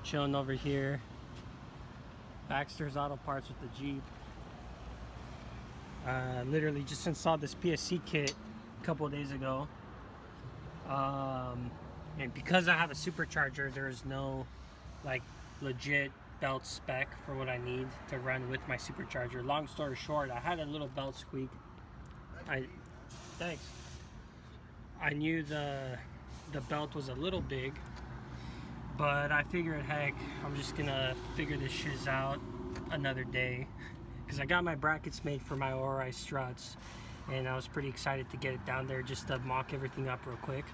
chilling over here. Baxter's Auto Parts with the Jeep. Literally just installed this PSC kit a couple of days ago. And because I have a supercharger, there's no like legit belt spec for what I need to run with my supercharger. Long story short, I had a little belt squeak. Thanks. I knew the belt was a little big, but I figured, heck, I'm just gonna figure this shiz out another day, because I got my brackets made for my ORI struts, and I was pretty excited to get it down there just to mock everything up real quick.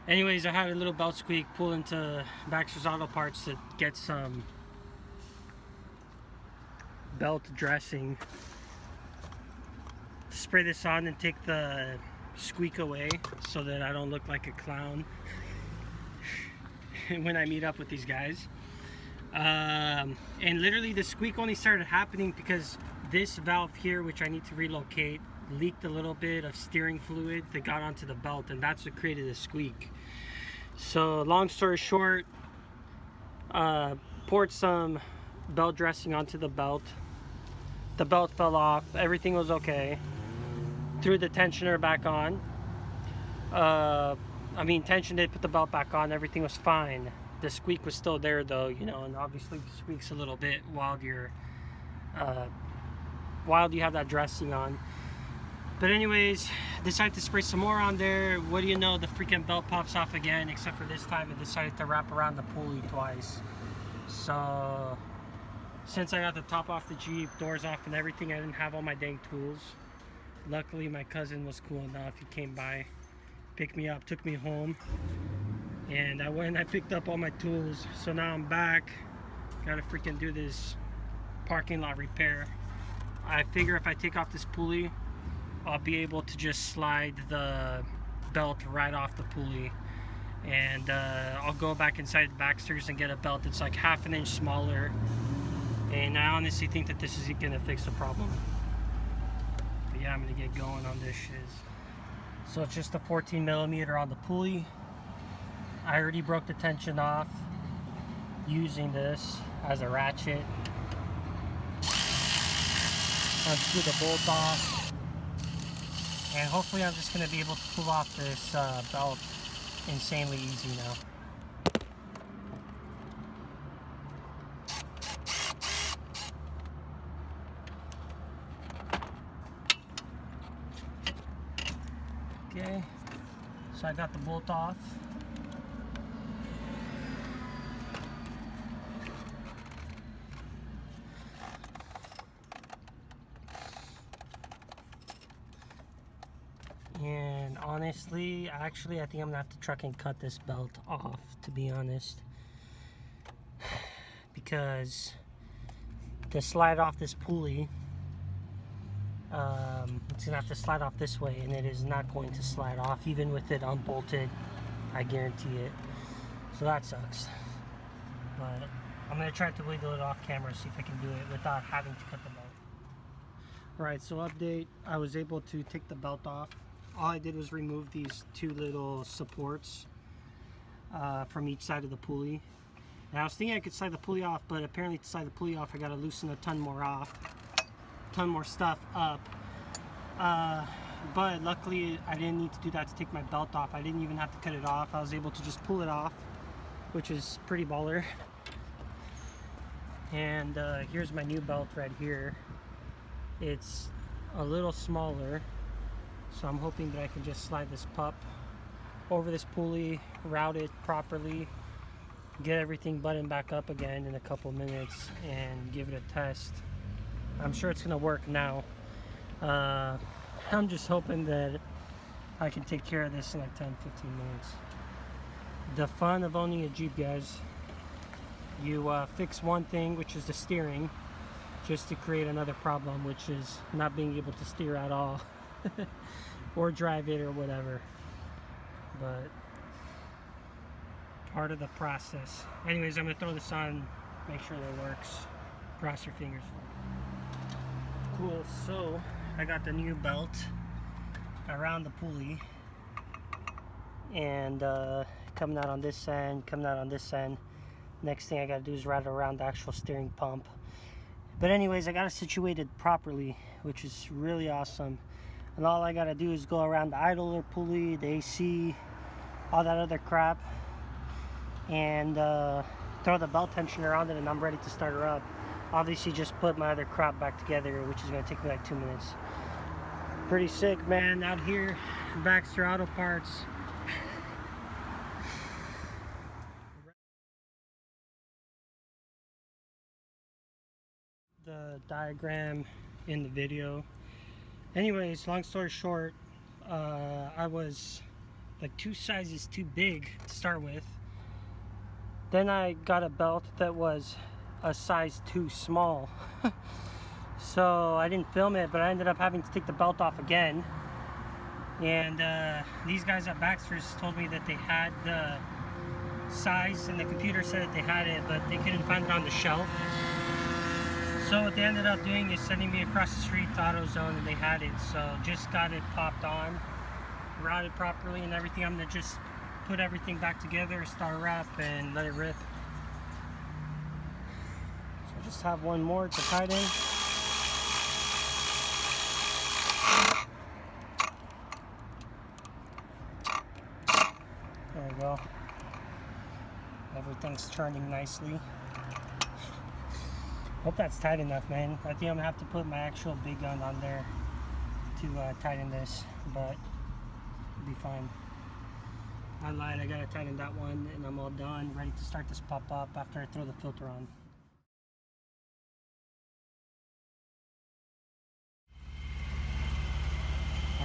Anyways, I had a little belt squeak, pull into Baxter's Auto Parts to get some belt dressing. Spray this on and take the squeak away so that I don't look like a clown when I meet up with these guys. And literally the squeak only started happening because this valve here, which I need to relocate, leaked a little bit of steering fluid that got onto the belt, and that's what created the squeak. So long story short, poured some belt dressing onto the belt. The belt fell off, everything was okay. Threw the tensioner back on. Tensioned it, put the belt back on, everything was fine. The squeak was still there though, you know, and obviously it squeaks a little bit while you have that dressing on. But anyways, decided to spray some more on there. What do you know, the freaking belt pops off again, except for this time it decided to wrap around the pulley twice. So since I got the top off the Jeep, doors off and everything, I didn't have all my dang tools. Luckily my cousin was cool enough, he came by, picked me up, took me home, and I went and I picked up all my tools. So now I'm back, gotta freaking do this parking lot repair. I figure if I take off this pulley, I'll be able to just slide the belt right off the pulley, and I'll go back inside Baxter's and get a belt that's like half an inch smaller, and I honestly think that this is gonna fix the problem. But yeah, I'm gonna get going on this shiz. So it's just a 14 millimeter on the pulley. I already broke the tension off using this as a ratchet. Unscrew the bolt off. And hopefully I'm just going to be able to pull off this belt insanely easy now. Okay, so I got the bolt off. And honestly, actually, I think I'm gonna have to truck and cut this belt off, to be honest, because to slide off this pulley, it's gonna have to slide off this way, and it is not going to slide off even with it unbolted, I guarantee it. So that sucks, but I'm gonna try to wiggle it off camera, see if I can do it without having to cut the belt. Alright, so update, I was able to take the belt off. All I did was remove these two little supports from each side of the pulley. And I was thinking I could slide the pulley off, but apparently to slide the pulley off I gotta loosen a ton more stuff up. But luckily I didn't need to do that to take my belt off. I didn't even have to cut it off. I was able to just pull it off, which is pretty baller. And here's my new belt right here. It's a little smaller, so I'm hoping that I can just slide this pup over this pulley, route it properly, get everything buttoned back up again in a couple minutes, and give it a test. I'm sure it's gonna work now. I'm just hoping that I can take care of this in like 10-15 minutes. The fun of owning a Jeep, guys. You fix one thing, which is the steering, just to create another problem, which is not being able to steer at all. Or drive it or whatever, but part of the process. Anyways, I'm gonna throw this on, make sure that it works. Cross your fingers for it. Cool, so I got the new belt around the pulley, and coming out on this end, coming out on this end. Next thing I gotta do is route around the actual steering pump. But anyways, I got it situated properly, which is really awesome. And all I gotta do is go around the idler pulley, the AC, all that other crap, and throw the belt tensioner around it, and I'm ready to start her up. Obviously just put my other crap back together, which is gonna take me like 2 minutes. Pretty sick, man, out here, Baxter Auto Parts. The diagram in the video. Anyways, long story short, I was like 2 sizes too big to start with. Then I got a belt that was a size too small. So I didn't film it, but I ended up having to take the belt off again. And these guys at Baxter's told me that they had the size, and the computer said that they had it, but they couldn't find it on the shelf. So what they ended up doing is sending me across the street to AutoZone, and they had it. So just got it popped on, routed properly and everything. I'm gonna just put everything back together, start wrap, and let it rip. So I just have one more to tighten. There we go. Everything's turning nicely. Hope that's tight enough, man. I think I'm gonna have to put my actual big gun on there to tighten this, but it'll be fine. I lied, I gotta tighten that one, and I'm all done, ready to start this pop-up after I throw the filter on.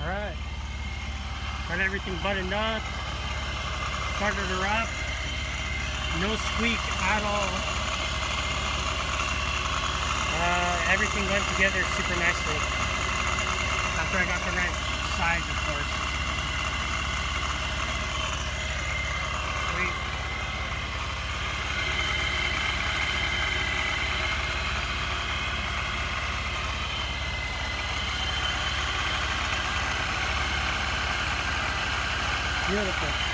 Alright, got everything buttoned up, started her up, no squeak at all. Everything went together super nicely after I got the right size, of course. Sweet. Beautiful.